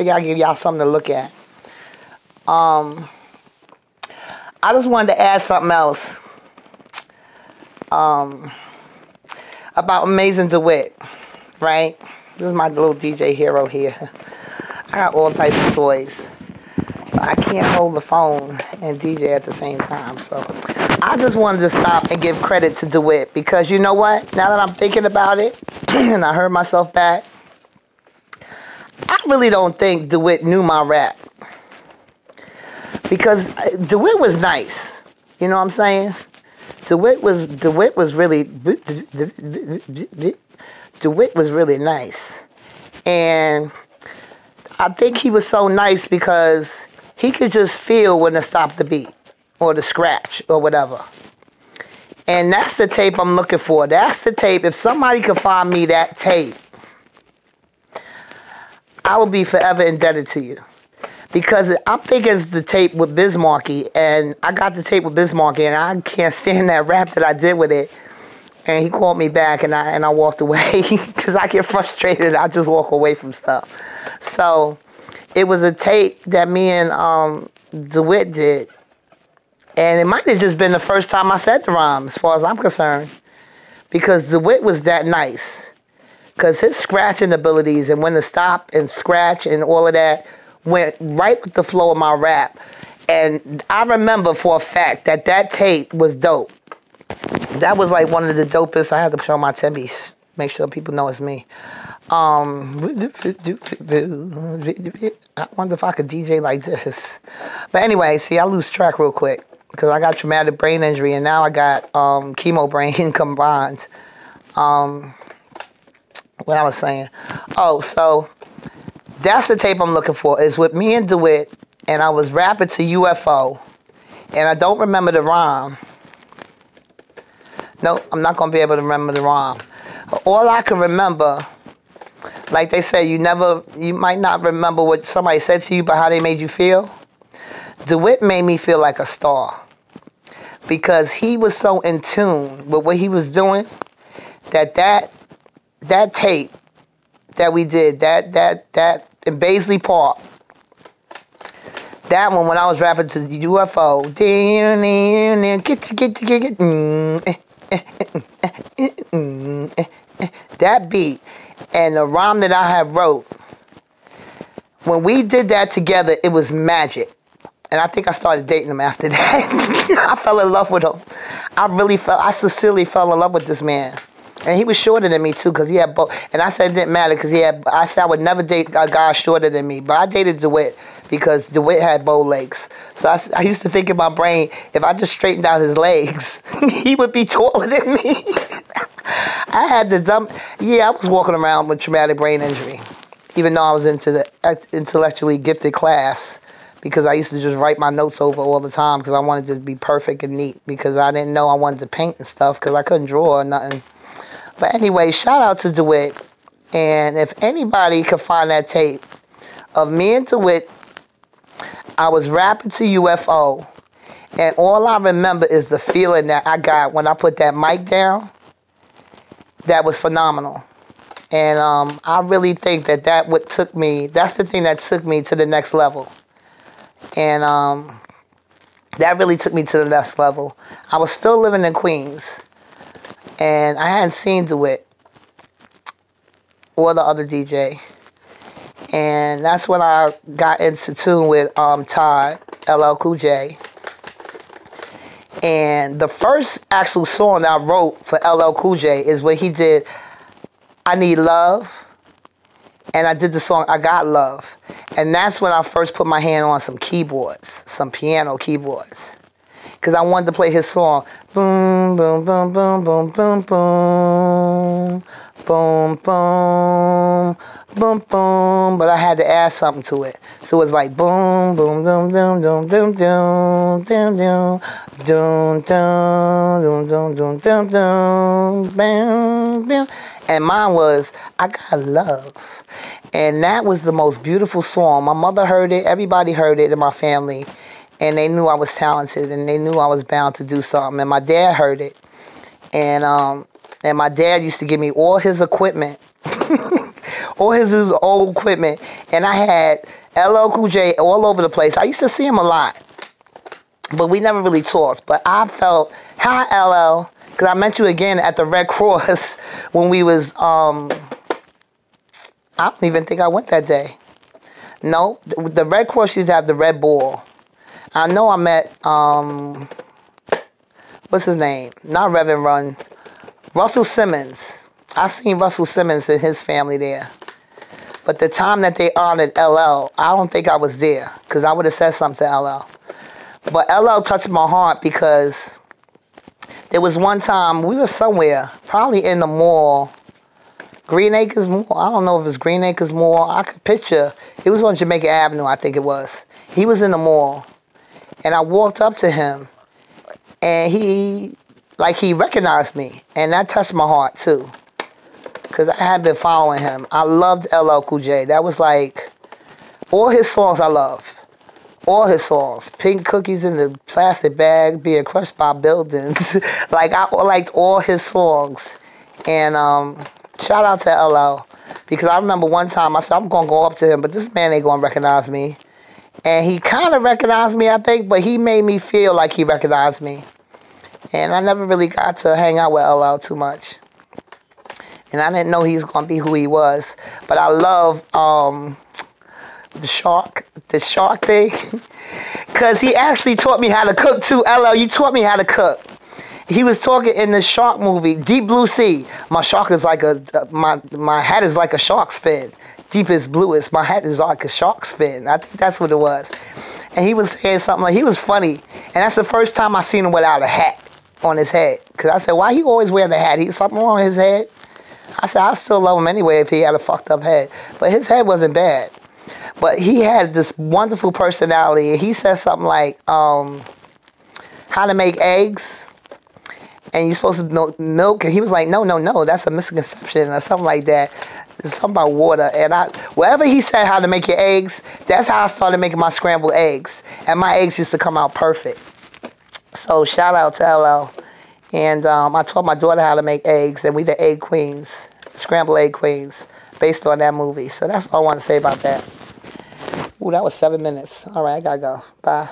figure I'd give y'all something to look at. I just wanted to add something else about Amazing DeWitt, right? This is my little DJ hero here. I got all types of toys. But I can't hold the phone and DJ at the same time. So I just wanted to stop and give credit to DeWitt because you know what? Now that I'm thinking about it and I heard myself back, I really don't think DeWitt knew my rap. Because DeWitt was nice. You know what I'm saying? DeWitt was really nice. And I think he was so nice because he could just feel when to stop the beat or the scratch or whatever. And that's the tape I'm looking for. That's the tape. If somebody could find me that tape, I will be forever indebted to you. Because I'm thinking it's the tape with Biz Markie, and I got the tape with Biz Markie, and I can't stand that rap that I did with it. And he called me back, and I walked away because I get frustrated. I just walk away from stuff. So it was a tape that me and DeWitt did, and it might have just been the first time I said the rhyme, as far as I'm concerned, because DeWitt was that nice. Because his scratching abilities and when to stop and scratch and all of that went right with the flow of my rap. And I remember for a fact that that tape was dope. That was like one of the dopest. I had to show my Timmy's. Make sure people know it's me. I wonder if I could DJ like this. But anyway, see, I lose track real quick. Because I got traumatic brain injury and now I got chemo brain combined. What I was saying. Oh, so that's the tape I'm looking for. It's with me and DeWitt, and I was rapping to UFO, and I don't remember the rhyme. Nope, I'm not going to be able to remember the rhyme. All I can remember, like they say, you might not remember what somebody said to you, but how they made you feel. DeWitt made me feel like a star because he was so in tune with what he was doing that tape that we did, that in Baisley Park, that one when I was rapping to the UFO, that beat and the rhyme that I had wrote, when we did that together, it was magic. And I think I started dating him after that. I fell in love with him. I sincerely fell in love with this man. And he was shorter than me, too, because he had both. And I said it didn't matter because I said I would never date a guy shorter than me. But I dated DeWitt because DeWitt had bow legs. So I used to think in my brain, if I just straightened out his legs, he would be taller than me. I had the I was walking around with traumatic brain injury, even though I was into the intellectually gifted class. Because I used to just write my notes over all the time because I wanted to be perfect and neat. Because I didn't know I wanted to paint and stuff because I couldn't draw or nothing. But anyway, shout out to DeWitt. And if anybody could find that tape of me and DeWitt, I was rapping to UFO. And all I remember is the feeling that I got when I put that mic down. That was phenomenal. And I really think that's the thing that took me to the next level. And that really took me to the next level. I was still living in Queens. And I hadn't seen DeWitt or the other DJ. And that's when I got into tune with Todd, LL Cool J. And the first actual song that I wrote for LL Cool J is when he did I Need Love. And I did the song I Got Love. And that's when I first put my hand on some keyboards, some piano keyboards. Because I wanted to play his song. Boom, boom, boom, boom, boom, boom, boom. Boom, boom, boom, boom. But I had to add something to it. So it was like boom, boom, boom, boom, boom, boom, boom, boom, boom, boom, boom, boom, boom, boom, boom, boom, boom. And mine was I Got Love. And that was the most beautiful song. My mother heard it. Everybody heard it in my family. And they knew I was talented. And they knew I was bound to do something. And my dad heard it. And my dad used to give me all his equipment. all his old equipment. And I had LL Cool J all over the place. I used to see him a lot, but we never really talked. But I felt, hi LL, because I met you again at the Red Cross when we was, I don't even think I went that day. No, the Red Cross used to have the Red Bull. I know I met, what's his name? Not Reverend Run. Russell Simmons. I seen Russell Simmons and his family there. But the time that they honored LL, I don't think I was there. Because I would have said something to LL. But LL touched my heart because there was one time we were somewhere, probably in the mall. Green Acres Mall. I don't know if it's Green Acres Mall. I could picture. It was on Jamaica Avenue, I think it was. He was in the mall. And I walked up to him. And he recognized me. And that touched my heart, too. Because I had been following him. I loved LL Cool J. That was like, all his songs I love. All his songs. Pink Cookies in the Plastic Bag, Being Crushed by Buildings. Like, I liked all his songs. And, shout out to LL. Because I remember one time I said, I'm going to go up to him, but this man ain't going to recognize me. And he kind of recognized me, I think, but he made me feel like he recognized me. And I never really got to hang out with LL too much. And I didn't know he was going to be who he was. But I love the shark thing. Because he actually taught me how to cook too. LL, you taught me how to cook. He was talking in the shark movie, Deep Blue Sea. My shark is like my hat is like a shark's fin. Deepest, bluest. My hat is like a shark's fin. I think that's what it was. And he was saying something like, he was funny. And that's the first time I seen him without a hat on his head. Because I said, why he always wearing the hat? He's something wrong with his head? I said, I still love him anyway if he had a fucked up head. But his head wasn't bad. But he had this wonderful personality. He said something like, how to make eggs. And you're supposed to milk. And he was like, no, that's a misconception or something like that. It's something about water. And wherever he said how to make your eggs, that's how I started making my scrambled eggs. And my eggs used to come out perfect. So shout out to LL. And I taught my daughter how to make eggs. And we the egg queens. Scrambled egg queens. Based on that movie. So that's all I want to say about that. Ooh, that was 7 minutes. All right, I got to go. Bye.